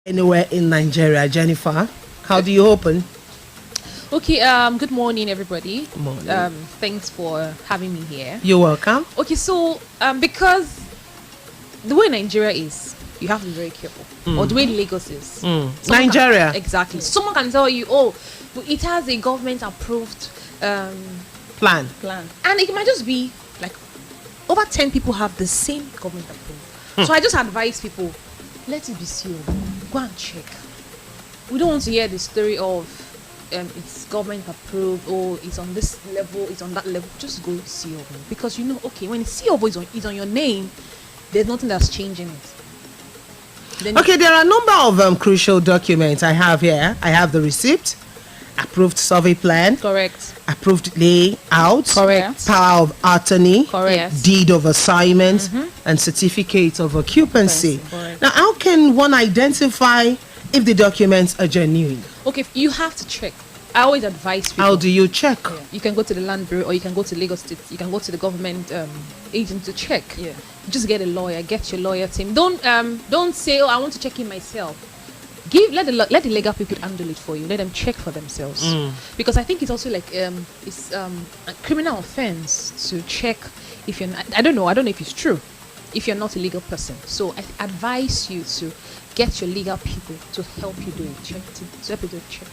anywhere in Nigeria. Jennifer, how do you open? Okay, good morning, everybody. Morning. Thanks for having me here. You're welcome. Okay, so because the way Nigeria is, you have to be very careful. Or the way Lagos is. Someone Nigeria. Exactly. Someone can tell you, oh, but it has a government-approved Plan. plan. And it might just be like over 10 people have the same government approved. So I just advise people, let it be sealed. Go and check. We don't want to hear the story of it's government approved or it's on this level, it's on that level. Just go see over, because you know, okay, when it's see over is on your name, there's nothing that's changing it. Then Okay, there are a number of crucial documents I have here. I have the receipt, approved survey plan, correct. approved layout, Correct. power of attorney, Correct. Yes. deed of assignment, and certificate of occupancy. Correct. Now, how can one identify if the documents are genuine? Okay, you have to check. I always advise people. How do you check? You can go to the land bureau, or you can go to Lagos State. You can go to the government agent to check. Yeah. Just get a lawyer. Get your lawyer team. Don't say, oh, I want to check it myself. Let the legal people handle it for you. Let them check for themselves. Because I think it's also like it's a criminal offense to check if you're not, I don't know if it's true, if you're not a legal person. So I advise you to get your legal people to help you do it. To help you do a check.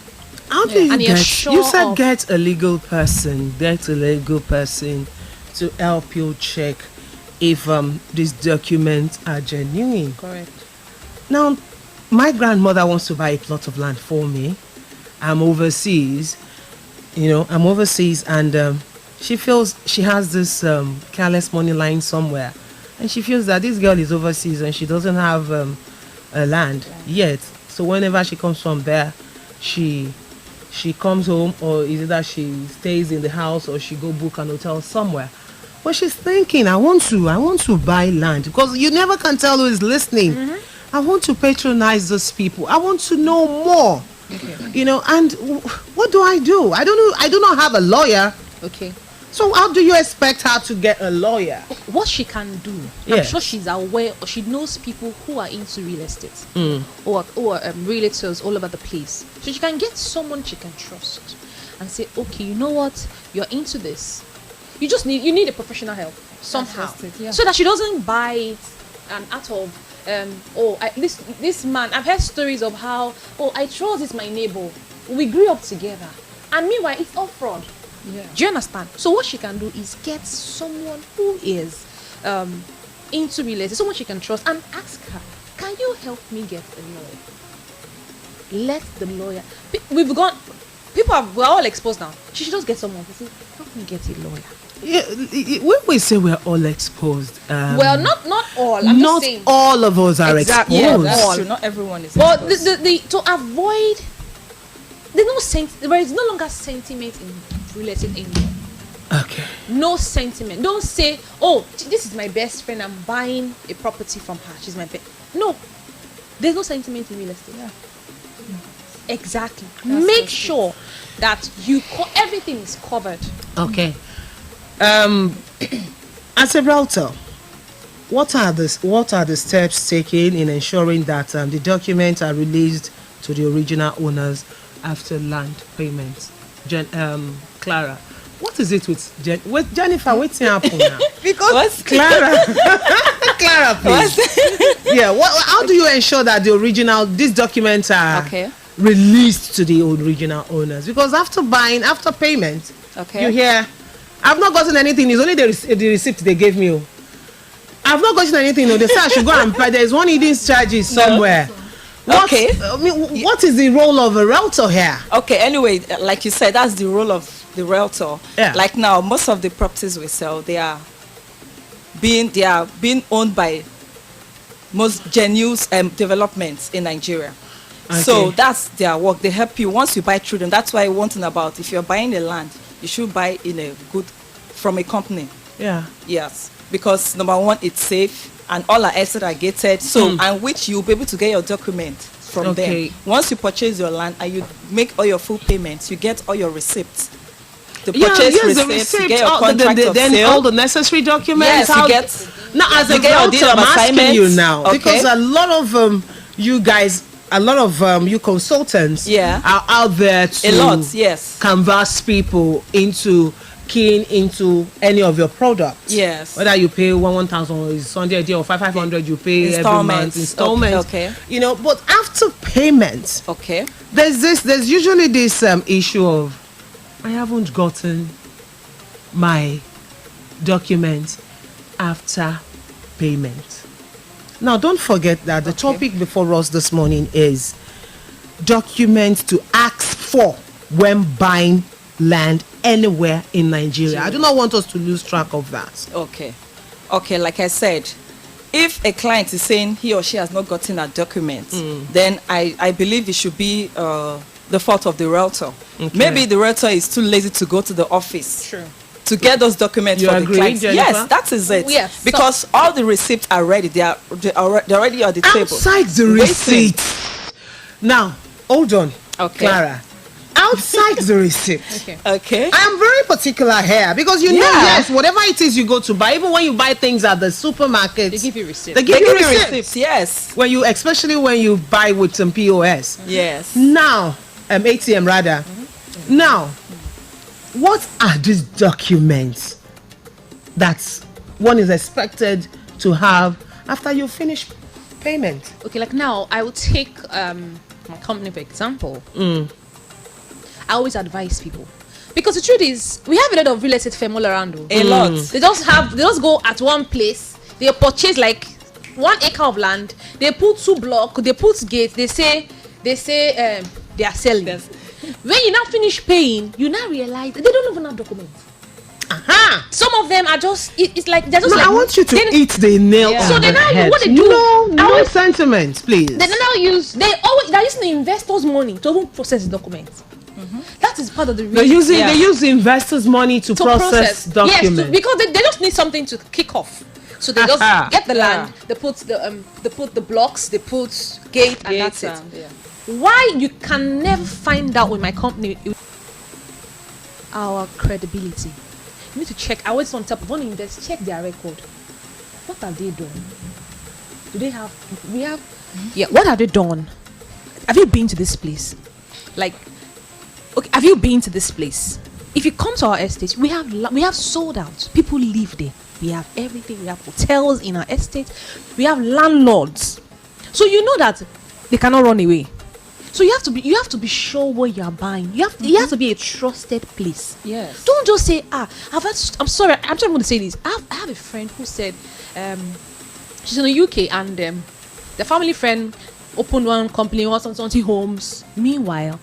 How do you And you're get? sure You said of- get a legal person. Get a legal person to help you check if these documents are genuine. Correct. Now, my grandmother wants to buy a plot of land for me. I'm overseas. I'm overseas, and she feels she has this careless money lying somewhere, and she feels that this girl is overseas and she doesn't have a land yet. So whenever she comes from there, she comes home, or is it that she stays in the house, or she go book an hotel somewhere. But she's thinking, I want to buy land, because you never can tell who is listening. I want to patronize those people. I want to know more. Okay. And what do? I do not have a lawyer. Okay. So how do you expect her to get a lawyer? What she can do, Yeah. I'm sure she's aware, or she knows people who are into real estate or realtors all over the place. So she can get someone she can trust and say, okay, you know what, you're into this. You need a professional help somehow, just it, yeah. so that she doesn't buy it out of this man. I've heard stories of how, I trust this my neighbor. We grew up together, and meanwhile it's all fraud. Yeah. Do you understand? So what she can do is get someone who is into real estate, someone she can trust, and ask her, can you help me get a lawyer? Let the lawyer. We're all exposed now. She should just get someone to say, help me get a lawyer. Yeah, when we say we're all exposed, Well, not all. I'm not just saying. all of us are Exactly. Yeah, exposed. that's All. true. Not everyone is. But exposed. to avoid, there is no longer sentiment in real estate anymore. Okay. No sentiment. Don't say, oh, this is my best friend, I'm buying a property from her, she's my best. No, there's no sentiment in real estate. Yeah. Exactly. That's Make so sure that everything is covered. Okay. As a realtor, what are the steps taken in ensuring that the documents are released to the original owners after land payments? Clara, what is it with Jennifer? What's happening now? Because Clara, Clara, please. Yeah. How do you ensure that these documents are Okay. released to the original owners? Because after payment, Okay. you hear, I've not gotten anything. It's only the receipt they gave me. I've not gotten anything. They say I should go and pay. There's one hidden charges somewhere. Okay. What is the role of a realtor here? Okay, anyway, like you said, that's the role of the realtor. Yeah. Like now, most of the properties we sell, they are being owned by most genuine developments in Nigeria. So Okay. that's their work. They help you once you buy through them. That's why one thing about, if you're buying a land, you should buy from a company. Yeah. Yes, because number one, it's safe, and all our assets are gated. So, and which you'll be able to get your document from Okay. them. Once you purchase your land and you make all your full payments, you get all your receipts. The Yeah, purchase yes, the receipts, you receipt, get your contract of then sale. all the necessary documents. Yes, you get. Now, as you a get your deed realtor, of I'm asking assignment. you now, Okay. because a lot of you guys a lot of you consultants Yeah. are out there to A lot, yes. canvas people into keying into any of your products. Yes. Whether you pay 1,000 or it's 100 or 500, you pay every month installments. Okay. You know, but after payment, Okay. there's usually this issue of I haven't gotten my document after payment. Now, don't forget that the topic before us this morning is documents to ask for when buying land anywhere in Nigeria. I do not want us to lose track of that. Okay. Okay, like I said, if a client is saying he or she has not gotten a document, then I believe it should be the fault of the realtor. Okay. Maybe the realtor is too lazy to go to the office. True. To get those documents You for agree, the client. Jennifer? Yes, that is it. Yes. Because all the receipts are ready. They're already on the table. Outside the Waiting. receipt. Now, hold on, Okay. Clara. Outside the receipt. Okay. Okay. I am very particular here because you know, Yeah. yes, whatever it is you go to buy, even when you buy things at the supermarket, They give you receipt. They give They you give you receipt. receipts. Yes. When you, especially when you buy with some POS. Yes. Now, ATM rather. Now, what are these documents that one is expected to have after you finish payment? Okay, like now I will take my company for example. I always advise people because the truth is we have a lot of real estate firm all around. A lot. They just go at one place. They purchase like 1 acre of land. They put 2 blocks. They put gates. They say they are selling. Yes. When you now finish paying, you now realize they don't even have documents. Aha! Some of them are just it's like they're just No, like I want you to they- eat the nail Yeah. on So they the now head. what they do- No sentiment, please. They're using the investors' money to even process the documents. That is part of the They reason. Yeah. use the investors' money to process documents. Yes, because they just need something to kick off. So they just Aha. get the land, Yeah. they put the blocks, they put gate, and that's it. Yeah. Why you can never find out with my company our credibility. You need to check. I always on top of one invest, check their record. What have they done? Do they have? We have. Yeah. What have they done? Have you been to this place? Like, okay, have you been to this place? If you come to our estate, we have sold out. People live there. We have everything. We have hotels in our estate. We have landlords. So you know that they cannot run away. So you have to be sure what you are buying. It has to be a trusted place. Yes. Don't just say, I'm sorry, I'm just going to say this. I have a friend who said she's in the UK and the family friend opened one company, 120 homes. Meanwhile,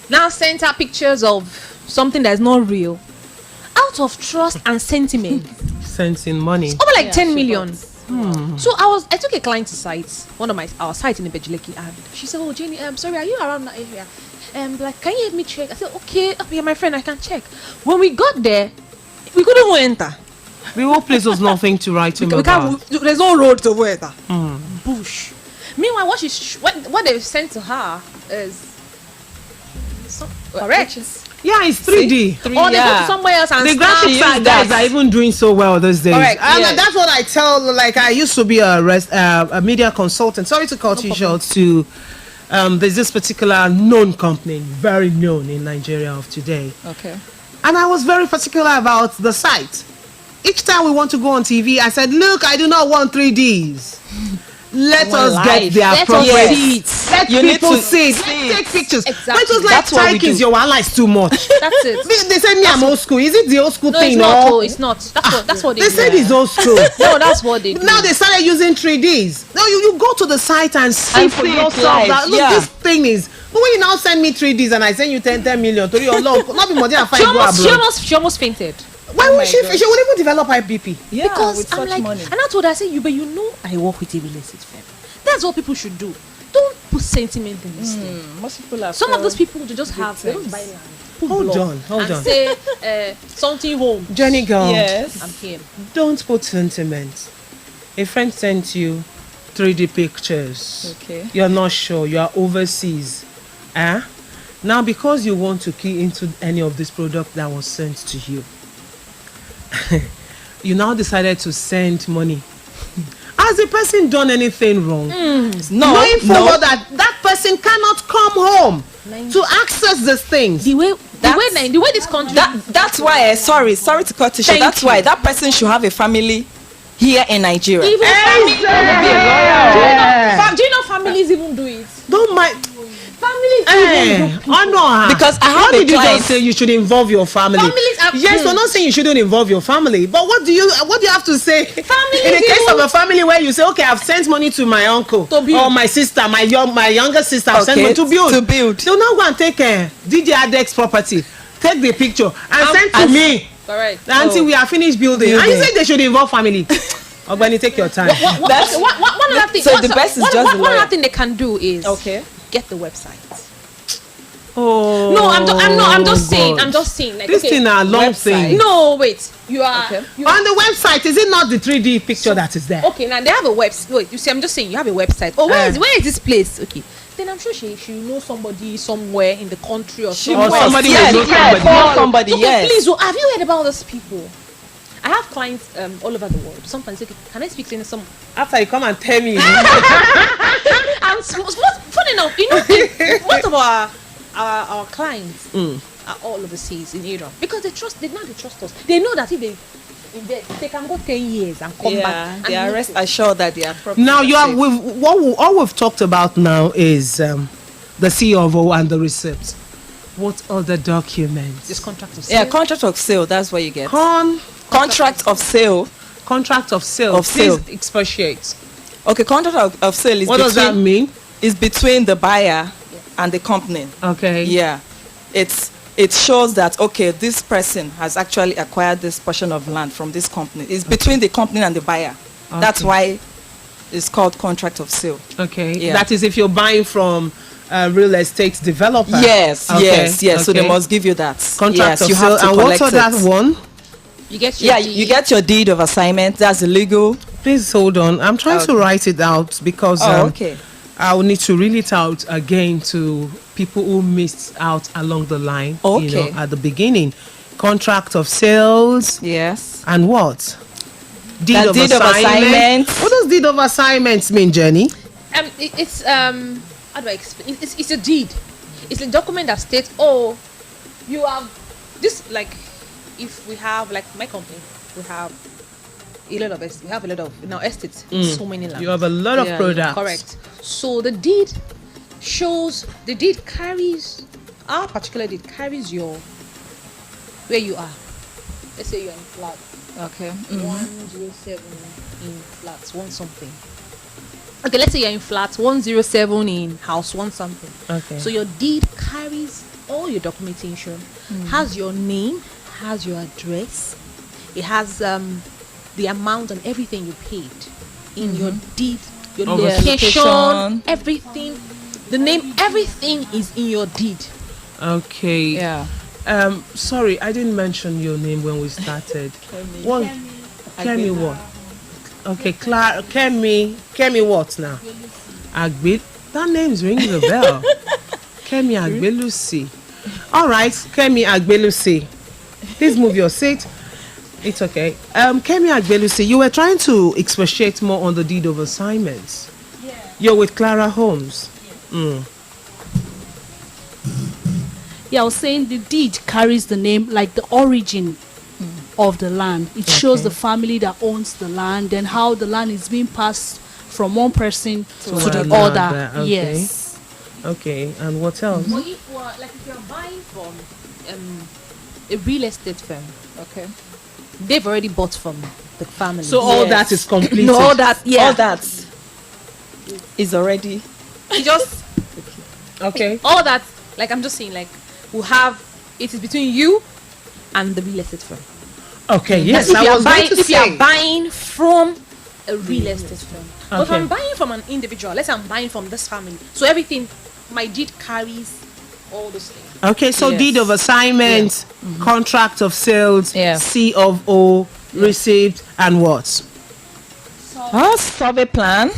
now sent her pictures of something that is not real. Out of trust and sentiment. Sensing money. Over like Yeah, 10 she million. bought. So I took a client to site, our site in Ibejileki, and she said, "Oh, Jenny, sorry, are you around that area? Like, can you help me check?" I said, "Okay, yeah, my friend, I can check." When we got there, we couldn't even enter. The whole place was nothing to write him We about. can't. There's no road to enter. Bush. Meanwhile, what they've sent to her is correct. Yeah, it's 3D. Or they go to somewhere else and The start- graphic side guys are even doing so well these days. Correct, And yes. that's what I tell, like, I used to be a media consultant. Sorry to cut you short to, there's this particular known company, very known in Nigeria of today. Okay. And I was very particular about the site. Each time we want to go on TV, I said, look, I do not want 3Ds. Let want us get live. their Let us progress. see it. Let You need people to see it. see Let's take pictures. Exactly. But it was like, That's what we Taikis, do. your wala is too much. That's it. They said me, I'm old school. Is it the old school No, it's thing? not. or- Oh, it's not. That's what they They do. said it's old school. No, that's what they do. Now they started using 3Ds. Now you go to the site and see And for see it yourself live, that look, yeah. this thing is. But when you now send me 3Ds and I send you 10 million, to your long, not be more than She 5 go abroad. she almost fainted. Why Oh would my she? God. She would even develop IBP. Yeah, Because with I'm such like, money. and I told her, I said, but you know, I work with a real estate firm. That's what people should do. Don't put sentiment in this thing. Most people are Some of so those people they just have, they don't buy victims. land. Put Hold block on, hold and on. say something home. Jenny girl, Yes. I'm here. don't put sentiment. A friend sent you 3D pictures. Okay. You're not sure. You are overseas. Now, because you want to key into any of this product that was sent to you, you now decided to send money. Has the person done anything wrong? No, Knowing full no. well that these things. The way That's- the way this country. That's why. Sorry to cut you short. Thank That's you. why that person should have a family here in Nigeria. even Yeah. do you know families even do it? Don't mind. Families even do. Honor her. Because I have What a did you client- just say? You should involve your family. Families are- Yes, we're not saying you shouldn't involve your family, but what do you have to say? Families in the case even- of a family where you say, okay, I've sent money to my uncle To build. or my sister, my younger sister, I've sent Okay, money to build. to build. So now go and take DJ Adek's property, take the picture and send to and- me Correct. until we are finished building. And you say they should involve family. Ogbeni, take your time. That's- One other thing. So the best is just the one lawyer. other thing they can do is Okay. get the website. Oh, No, I'm just saying. God. I'm just saying. Like, This okay, thing are long website. thing. No, wait. You are. Okay. You are On the website, is it not the 3D picture that is there? okay, now they have a website. Wait, you see, I'm just saying you have a website. Oh, where is this place? Okay. Then I'm sure she know somebody somewhere in the country or She somewhere. Or somebody yes, may know yes, somebody. know somebody, Okay, yes. please. Oh, have you heard about those people? I have clients all over the world. Sometimes, okay, can I speak to some? After you come and tell me. And funny enough, you know, most of our clients are all overseas in Europe because they trust us. They know that if they they can go 10 years and come back. Yeah, And they are meet rest you. assured that they are properly Now you have safe. all we've talked about now is the COO and the receipts. What other documents? This contract of Yeah, sale. contract of sale. That's what you get. Contract Contract of sale. of sale. Of sale. Please expatiate. Okay, contract of sale is What does that mean? is between the buyer and the company. Okay. Yeah, it shows that okay, this person has actually acquired this portion of land from this company. It's between the company and the buyer. That's Okay. why it's called contract of sale. Okay. Yeah. That is if you're buying from a real estate developer. Yes, Okay, yes. So they okay. must give you that. Contract yes, of you sale. have to And collect what's that it. one? You get your Yeah, you get your deed of assignment. That's illegal. Please hold on. I'm trying to Okay. write it out because Okay. I will need to read it out again to people who missed out along the line. You Okay. know, at the beginning. Contract of sales Yes. and what? Deed The of deed of assignment. What does deed of assignments mean, Jenny? it's how do I explain? It's a deed. It's a document that states, oh, you have this, like, if we have, like, my company, we have a lot of now estates in so many lands. You have a lot of Yeah, products. Correct. So the deed carries, our particular deed carries your where you are. Let's say you're in flat Okay. 107 in flats 1 something. Okay, let's say you're in flat 107 in house 1 something. Okay. So your deed carries all your documentation, has your name, has your address, it has the amount and everything you paid in your deed, your Of location, location. everything, the name, everything is in your deed. Okay. Yeah. Sorry, I didn't mention your name when we started. What? Kemi what? Okay, Kemi what now? Agbe. That name's ringing a bell. Kemi Agbelusi. All right, Kemi Agbelusi. Please move your seat. It's okay. Kemi Agbelusi, you were trying to expatiate more on the deed of assignments. Yeah. You're with Clara Holmes. Yeah, I was saying the deed carries the name, like the origin of the land. It shows the family that owns the land and how the land is being passed from one person to the another, other. okay. Yes. Okay, and what else? But if you're buying from a real estate firm, Okay. they've already bought from the family. So all Yes. that is completed. no, all that, yeah. All that is already. You just Okay. all that, like, I'm just saying, like, we'll have it is between you and the real estate firm. Okay, yes, If I you are was going buying, to if you say. are buying from a real estate firm, but if Okay. I'm buying from an individual, let's say I'm buying from this family, so everything, my deed carries all those things. Okay, so Yes. deed of assignment, contract of sales, Yeah. COO, receipt, and what? Survey plan.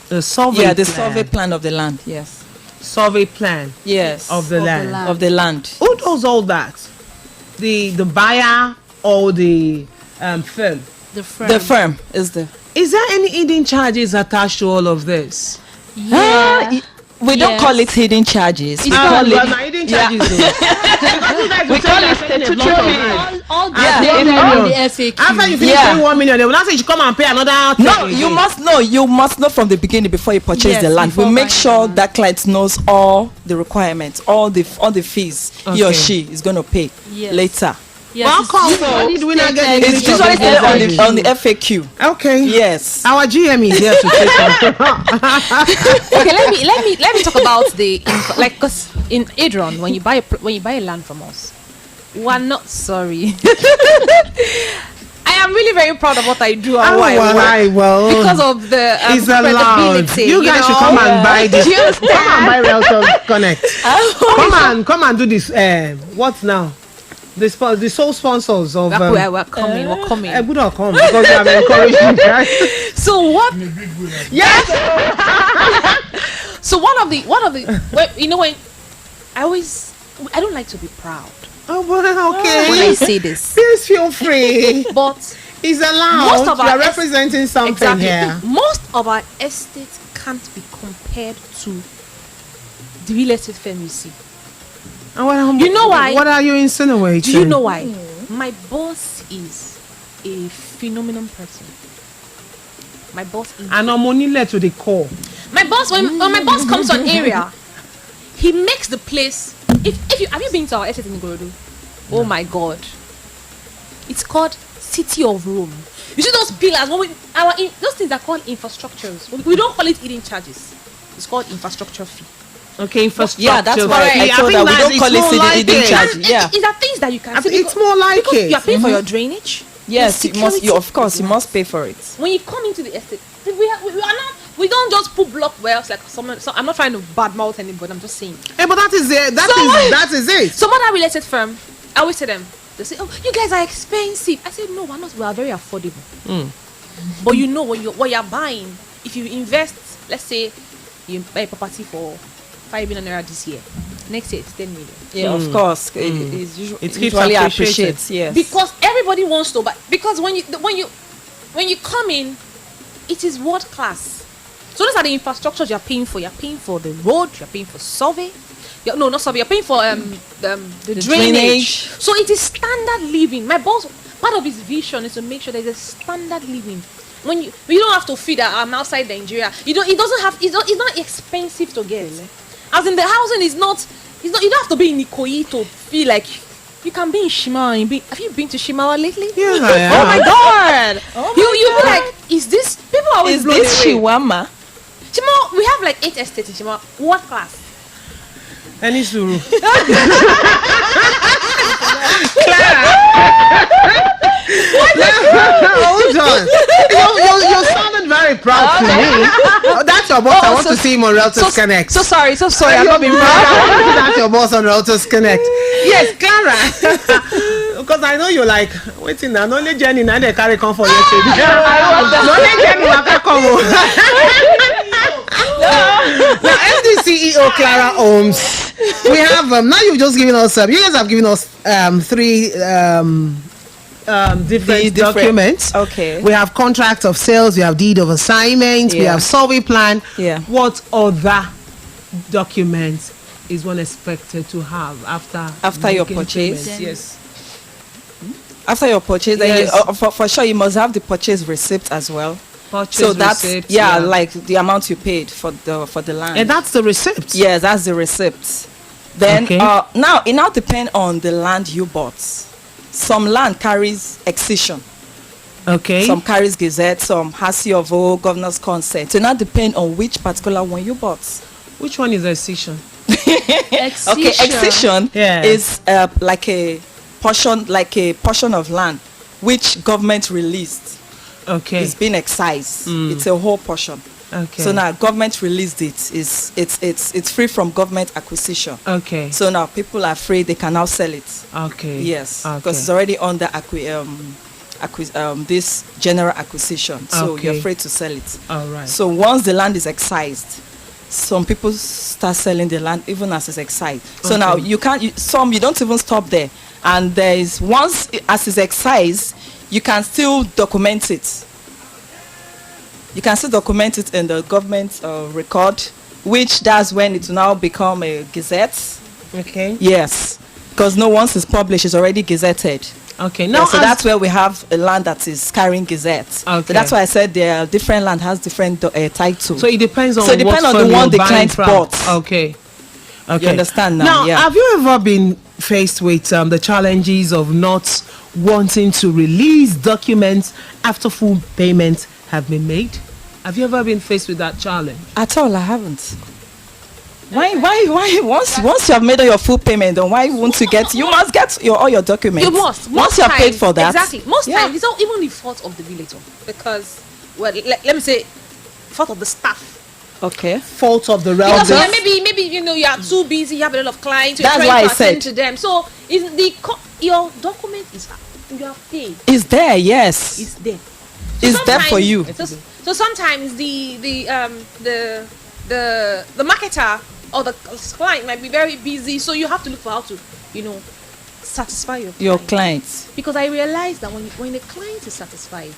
The survey Yeah, the plan. survey plan of the land. Yes. Survey plan Yes. of the Of the land. land. Of the land. Who does all that? The buyer or the firm? The firm. The firm is the. Is there any hidden charges attached to all of this? Yeah. we don't Yes. call it hidden charges. We Ah, call well, it now you didn't charge it, though. Because you guys will We say call you're it spending a statutory. lot of money. All the Yeah. on the FAQ. After you finish Yeah. paying 1 million, they will not say you should come and pay another. No, 10 you again. must know. You must know from the beginning before you purchase Yes, the land. We before make buying sure the land. that client knows all the requirements, all the fees he or Okay. she is going to pay Yes. later. Yes, How it's come? usually Why did we not get stated the It's English usually of there the on the FAQ. Okay. Yes. Our GM is here to say something. Okay, let me talk about like, because in Adron, when you buy a land from us, we're not sorry. I am really very proud of what I do and why I work. well, Because of the it's allowed. credibility. You guys should come and buy this. Do you understand? Come and buy Realtors Connect. Come and do this. What now? The sole sponsors of. We're coming. We're coming. I would not come because you have encouraged me. Right? So what? Yes. So one of the well, you know, when I don't like to be proud Oh, well, when I okay. say this, Please feel free. but It's allowed. Most of You our are representing something exactly here. most of our estates can't be compared to the real estate firm you see. And what, You know why? What are you insinuating? Do you know why? My boss is a phenomenal person. My boss is And I'm only led to the core. my boss when my boss comes to an area, he makes the place. If you have you been to our estate in Igorodu? Oh my God! It's called City of Rome. You see those pillars? Those things are called infrastructures. We don't call it hidden charges. It's called infrastructure fee. Okay, infrastructure. Yeah, that's why I fee. told think her we that's- don't it's call it more hidden like it. charge. And Yeah. these are things that you can I see. think it's more like because it. you are paying for your drainage. Yes, your you must. security Of course, you plans. must pay for it. When you come into the estate, we don't just put block wells like someone. So I'm not trying to badmouth anybody. I'm just saying. Hey, but that is it. That is it. Some other real estate firm, I always tell them, they say, "Oh, you guys are expensive." I said, "No, we're not. We are very affordable." But you know what you're buying. If you invest, let's say, you buy a property for 5 million naira this year, next year it's 10 million. Yeah, of course. It's It keeps usually appreciated. appreciates. Yes. Because everybody wants to buy. Because when you come in, it is world class. So those are the infrastructures you're paying for. You're paying for the road. You're paying for survey. No, not survey. You're paying for the drainage. So it is standard living. My boss, part of his vision is to make sure there's a standard living. When you don't have to feed that I'm outside Nigeria. It doesn't have. It's not expensive to get. As in the housing is not. You don't have to be in Ikoyi to feel like. You can be in Shimawa. Have you been to Shimawa lately? Yes, I am. Oh my God! You be like, is this? People are always Is blown this away. Chiwama? Shimawa, we have like 8 estates in Shimawa. What class? Any suru. Hold on. You sounded very proud to me. Oh, that's your boss. I want to see him on Realtors Connect. So sorry. I'm not being proud. I want to see that's your boss on Realtors Connect. Yes, Clara. Because I know you're like, waiting now. Only Jenny now they carry come for you. Only Jenny will come. Now, FD CEO Clara Holmes, we have now you've just given us you guys have given us 3 different documents. Okay. We have contract of sales, we have deed of assignment, we Yeah. have survey plan. Yeah. What other documents is one expected to have after your making purchase? payments? Yes. After your purchase, then Yes. for sure you must have the purchase receipt as well. Purchase So that's receipt, like the amount you paid for the land. And that's the receipt. Yes, that's the receipt. Then Okay. now it now depends on the land you bought. Some land carries excision, Okay. some carries gazette, some has C of O, governor's consent. So it now depend on which particular one you bought. Which one is excision? Okay, excision Yeah. is like a portion of land which government released. Okay. It's been excised. It's a whole portion. Okay. So now government released it. It's free from government acquisition. Okay. So now people are free, they can now sell it. Okay. Yes, Okay. because it's already under this general acquisition. So Okay. you're free to sell it. All right. So once the land is excised, some people start selling the land even as it's excised. So now Okay. you can't. You don't even stop there. And there is as it's excised, you can still document it. You can still document it in the government record which that's when it will now become a gazette. Okay. Yes, because no, once it's published, it's already gazetted. Okay. Yeah, Now, so that's where we have a land that is carrying gazette. Okay. So that's why I said there are different land has different titles. so it depends on So it depends what on the firm one you're the buying client from. bought. Okay. Okay. You understand now? Now, Yeah. have you ever been faced with the challenges of not wanting to release documents after full payments have been made? Have you ever been faced with that challenge? At all, I haven't. Why? Once you have made all your full payment, then why won't you get? You must get all your documents. You must. Once you have paid for that. Exactly. Most Yeah. times, it's not even the fault of the realtor. Because, well, let me say, fault of the staff. Okay. Fault of the Because relatives. maybe you know you are too busy, you have a lot of clients, you're That's trying why to I said- attend to them. So is your document is you are paid. It's there. Yes. It's there. It's there for sometimes- you. So sometimes the marketer or the client might be very busy, so you have to look for how to, satisfy Your client. clients. Because I realized that when the client is satisfied,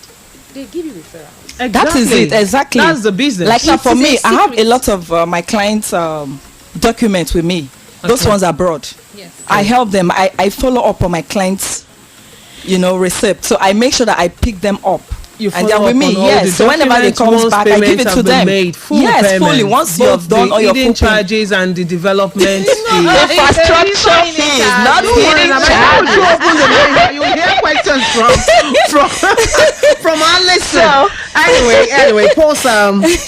they give you referrals. That is it. Exactly. That's the business. Like now, It's for a me, I have a secret. lot of my clients' documents with me. Those Okay. ones are abroad. Yes. I help them. I follow up on my clients, receipt. So I make sure that I pick them up. You And they're follow with up me. on all Yes. the So whenever they documents come once back, I give payments it to have been them. Made, full Yes, payment, fully. Once you both have done the all your hidden full payment. charges and the development fee. Infrastructure fees, not hidden charges. You hear questions from our listeners. So- Anyway, pause,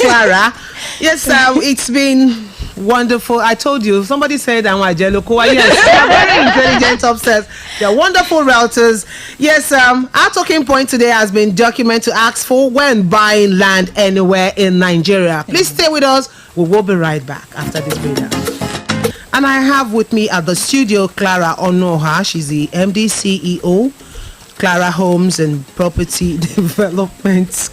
Clara. Yes, it's been wonderful. I told you, somebody said I'm a Jelokoa. Yes, they're very intelligent upstairs. They're wonderful realtors. Yes, our talking point today has been document to ask for when buying land anywhere in Nigeria. Please stay with us. We will be right back after this breather. And I have with me at the studio Clara Onoha. She's the MD CEO, Clara Homes and Property Development.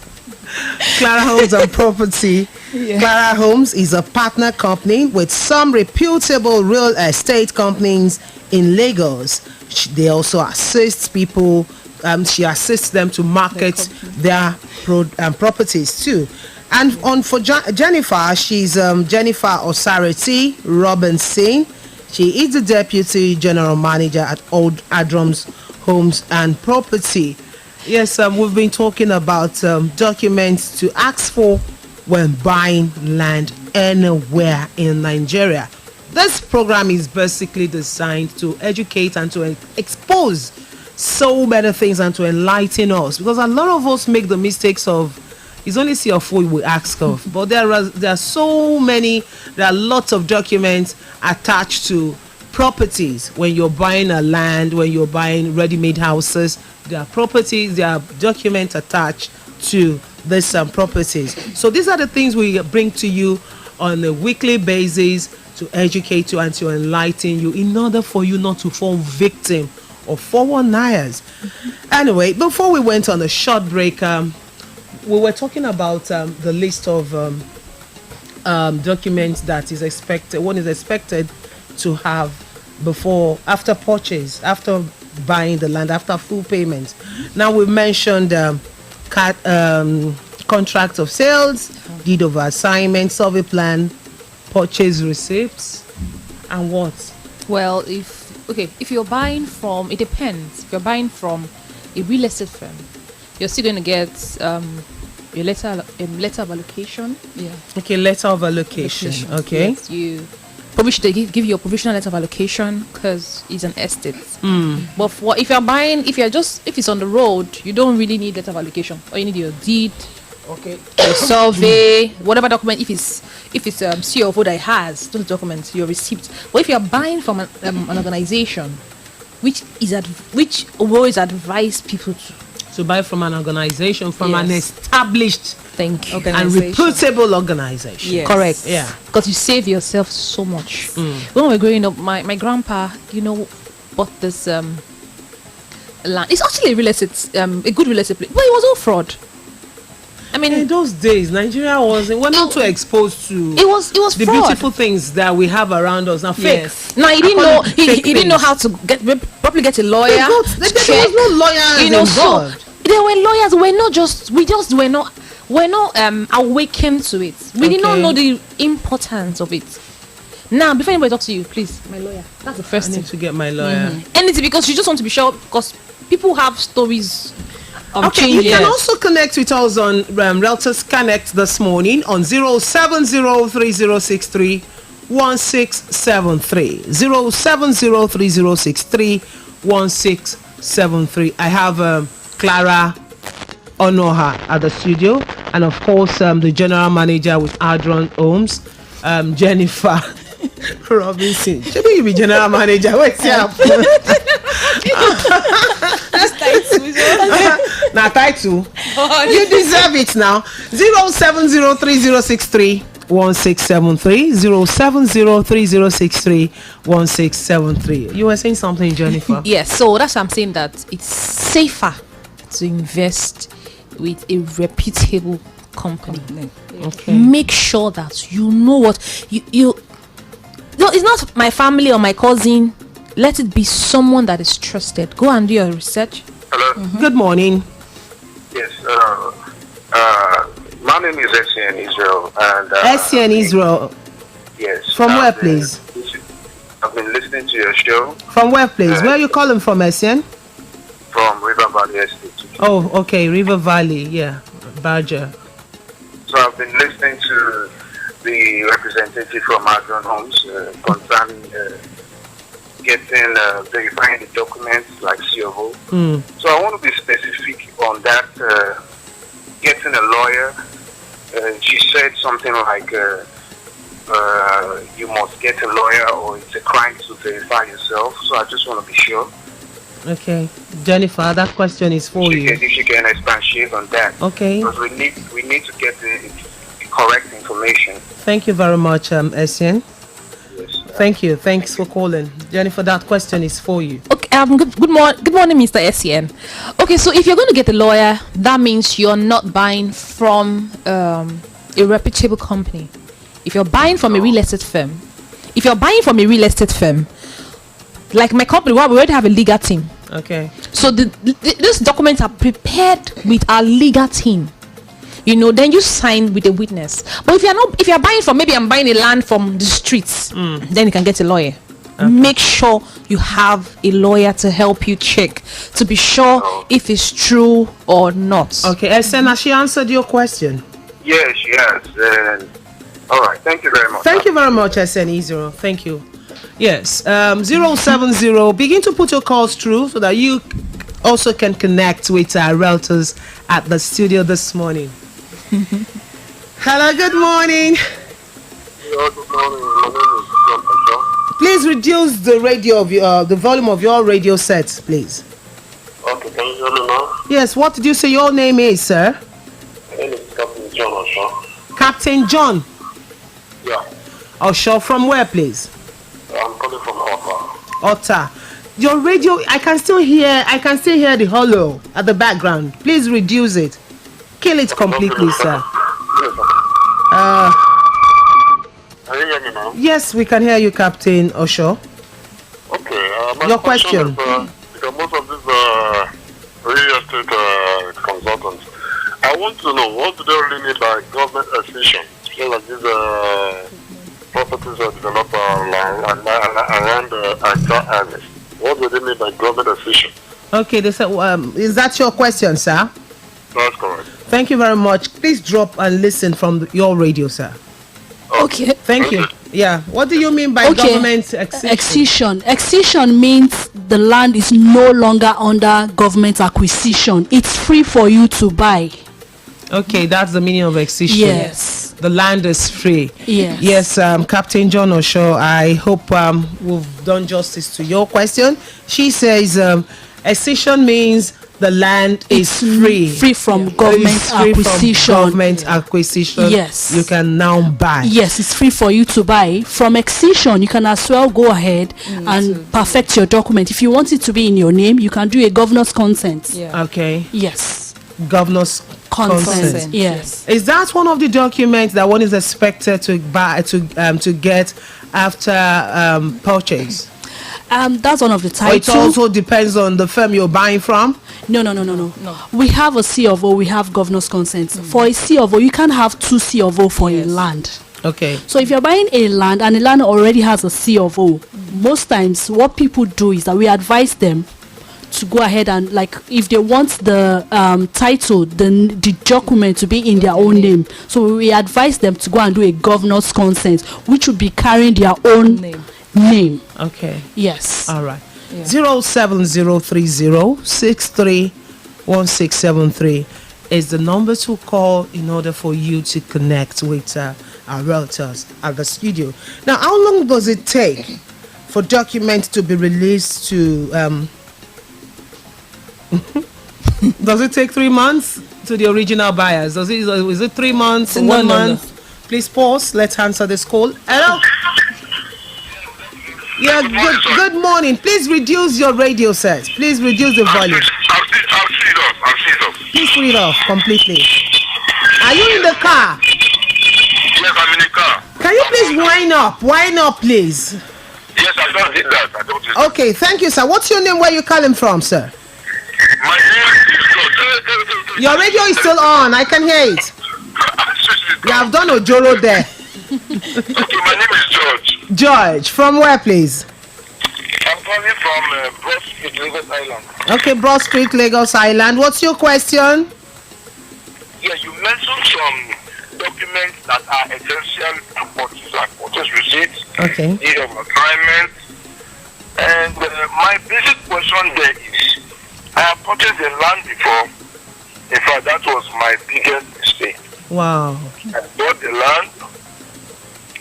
Clara Homes and Property. Yeah. Clara Homes is a partner company with some reputable real estate companies in Lagos. They also assist people. She assists them to market their properties too. And for Jennifer, she's Jennifer Osarity Robinson. She is the Deputy General Manager at Old Adrams Homes and Property. Yes, we've been talking about documents to ask for when buying land anywhere in Nigeria. This program is basically designed to educate and to expose so many things and to enlighten us, because a lot of us make the mistakes of it's only see of what we ask of, but there are so many. There are lots of documents attached to properties when you're buying a land, when you're buying ready-made houses. There are properties, there are documents attached to these properties. So these are the things we bring to you on a weekly basis to educate you and to enlighten you in order for you not to fall victim of 419ers. Anyway, before we went on a short break, we were talking about the list of documents that one is expected to have after purchase, after buying the land, after full payment. Now we mentioned contract of sales, deed of assignment, survey plan, purchase receipts, and what? Well, if you're buying from, it depends. If you're buying from a real estate firm, you're still going to get your letter of allocation. Yeah. Okay, letter of allocation. Okay. Yes, they give you a provisional letter of allocation because it's an estate. But if it's on the road, you don't really need letter of allocation. Or you need your deed, Okay. your survey, whatever document. If it's CFO that it has those documents, your receipt. But if you're buying from an organization, which always advise people To buy from an organization, from an Yes. established thank you. Okay. and Organization. reputable organization. Yes. Correct. Yeah. Because you save yourself so much. When we were growing up, my grandpa, bought this land. It's actually a real estate, a good real estate place, but it was all fraud. I mean, In those days, Nigeria we're not too exposed to it was the fraud. beautiful things that we have around us. Now, fake. Yes. Now he didn't I know call it he fake didn't know things. how to properly get a lawyer. There was no lawyers So involved. there were lawyers. We we're not awakened to it. We did not Okay. know the importance of it. Now, before anybody talks to you, please, my lawyer. That's the I first need thing. to get my lawyer. Anything, because you just want to be sure, because people have stories of Okay, you changes. can also connect with us on Realtors Connect this morning on 07030631673. 07030631673. I have Clara Onoha at the studio, and of course the general manager with Adron Homes, Jennifer Robinson. Should you be general manager? What's up? Now title. You deserve it now. 07030631673. 07030631673. You were saying something, Jennifer. Yes, so that's why I'm saying that it's safer to invest with a reputable company. Okay. Make sure that you know what you no, it's not my family or my cousin. Let it be someone that is trusted. Go and do your research. Hello. Good morning. Yes. My name is Essien Israel, and SCN Israel. Yes. From where, I've been- please? I've been listening to your show From where, please? Where are you calling from, SCN? from River Valley Estate. Oh, okay. River Valley. Yeah. Badger. So I've been listening to the representative from Adron Homes concerning getting verifying the documents like COO. So I want to be specific on that. Getting a lawyer. She said something like you must get a lawyer, or it's a crime to verify yourself. So I just want to be sure. Okay. Jennifer, that question is for you. If you can expatiate on that. Okay. Because we need to get the correct information. Thank you very much, SCN. Yes. Thank you. Thanks for calling. Jennifer, that question is for you. Okay, good morning, Mr. SCN. Okay, so if you're going to get a lawyer, that means you're not buying from a reputable company. If you're buying from a real estate firm, like my company, well, we already have a legal team. Okay. So these documents are prepared with our legal team. Then you sign with a witness. But if you're buying from, maybe I'm buying a land from the streets, then you can get a lawyer. Make sure you have a lawyer to help you check to be sure if it's true or not. Okay, SN, has she answered your question? Yes, she has. All right. Thank you very much. Thank you very much, SN Israel. Thank you. Yes, 070. Begin to put your calls through so that you also can connect with our realtors at the studio this morning. Hello, good morning. Good morning. My name is John Pastor. Please reduce the radio of the volume of your radio sets, please. Okay, can you hear me now? Yes, what did you say your name is, sir? My name is Captain John Osho. Captain John Yeah, Osho, from where, please? I'm calling from Ottawa. Otta. Your radio, I can still hear the hollow at the background. Please reduce it. Kill it completely, sir. Can you hear me now? Yes, we can hear you, Captain Osho. Okay. My Your question. Is, because most of these real estate consultants, I want to know what do they really mean by government acquisition? So like these properties are developed around Accra areas. What do they mean by government acquisition? Okay, is that your question, sir? That's correct. Thank you very much. Please drop and listen from your radio, sir. Okay. Thank you. Yeah. What do you mean by Okay. government acquisition? Excision means the land is no longer under government acquisition. It's free for you to buy. Okay, that's the meaning of acquisition. Yes. The land is free. Yes. Yes, Captain John Osho, I hope we've done justice to your question. She says acquisition means the land is free. Free from government It's free from acquisition. government acquisition. Yes. You can now buy. Yes, it's free for you to buy. From excision, you can as well go ahead and perfect your document. If you want it to be in your name, you can do a governor's consent. Yeah. Okay. Yes. Governor's consent. Yes. Is that one of the documents that one is expected to buy to get after purchase? That's one of the Or it titles. also depends on the firm you're buying from. No. We have a C of O, we have governor's consent. For a C of O, you can't have 2 C of O for a land. Okay. So if you're buying a land and the land already has a C of O, most times what people do is that we advise them to go ahead and, like, if they want the title, the document to be in their own name, so we advise them to go and do a governor's consent, which would be carrying their own name. Okay. Yes. All right. 07030631673 is the number to call in order for you to connect with our realtors at the studio. Now, how long does it take for documents to be released to does it take 3 months to the original buyers? Is it 3 months? No, 1 no, month? no. Please pause. Let's answer this call. Hello. Yeah, good morning. Please reduce your radio set. Please reduce the volume. I'll see it off. Please put it off completely. Are you in the car? Yes, I'm in the car. Can you please wind up? Wind up, please. Yes, I don't did that. Okay, thank you, sir. What's your name? Where you calling from, sir? My name is Your radio is still on. I can hear it. You have done Ojoro there. Okay, my name is George. George, from where, please? I'm calling from Broad Street, Lagos Island. Okay, Broad Street, Lagos Island. What's your question? Yeah, you mentioned some documents that are essential to purchase, like purchase receipts, Okay. deed of assignment, and my basic question there is, I have purchased a land before. In fact, that was my biggest mistake. Wow. I bought the land.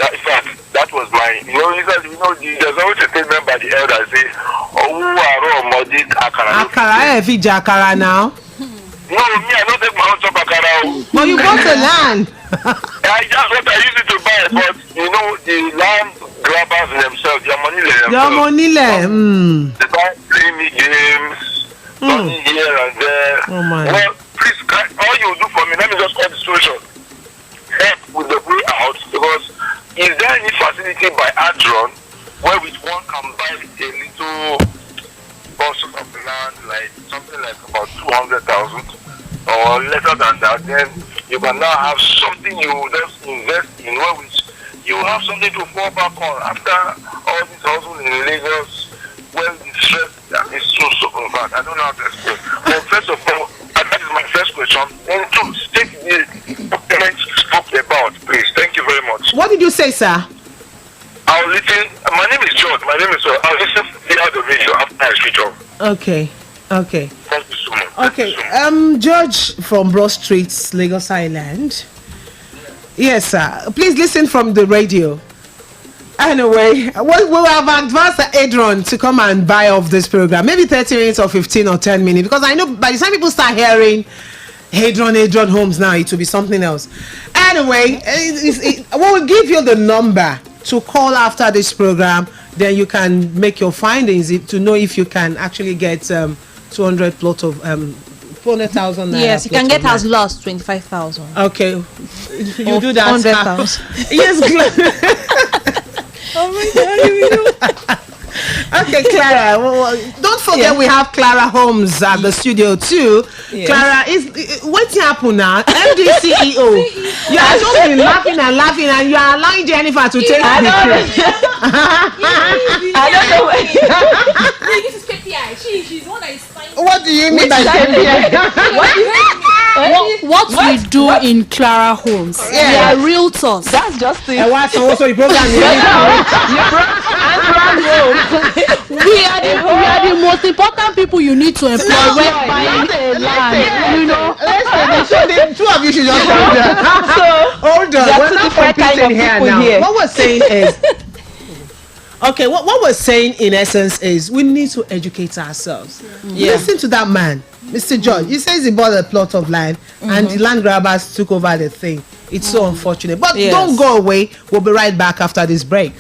In fact, that was my, there's always a statement by the elder say, "Oh, who are Modi Akara?" Akara, Akara now. No, me, I don't take my own chop Akara. But you bought the land. That's what I used it to buy, but the land grabbers themselves, their money themselves. Your money le. They start playing me games, turning here and there. Oh my. Well, please, all you do for me, let me just call the situation. Help with the way out, because is there any facility by Adron where which one can buy a little portion of the land, like something like about 200,000 or lesser than that? Then you can now have something you just invest in, where which you have something to fall back on after all this hustle in Lagos. Well, the stress is so bad. I don't know how to explain. But first of all, that is my first question. And two, state the documents you spoke about, please. Thank you very much. What did you say, sir? I'll listen. My name is George. I'll listen to the other video after I switch off. Okay. Thank you so much. Okay. George from Broad Street, Lagos Island. Yes, sir. Please listen from the radio. Anyway, we'll have advanced Adron to come and buy off this program. Maybe 30 minutes or 15 or 10 minutes. Because I know by the time people start hearing Adron Homes now, it will be something else. Anyway, we'll give you the number to call after this program. Then you can make your findings to know if you can actually get 200 plot of 400,000. Yes, you can get as low as 25,000. Okay, you do that. 100,000. Yes. Oh my God! Okay, Clara. Don't forget we have Clara Holmes at the studio too. Yes. Clara, what's happening now? MD CEO. You have just been laughing and you are allowing Jennifer to take the I don't know. This is KPI. She's one that is fine. What do you mean by KPI? What we do in Clara Homes, we are realtors. That's just it. What's also the program? We are the most important people you need to employ when buying a land. Listen, the two of you should just hold on. Hold on. We're not competing here now. What we're saying is, okay, what we're saying in essence is we need to educate ourselves. Listen to that man, Mr. George. He says he bought a plot of land and the land grabbers took over the thing. It's so unfortunate. But don't go away. We'll be right back after this break.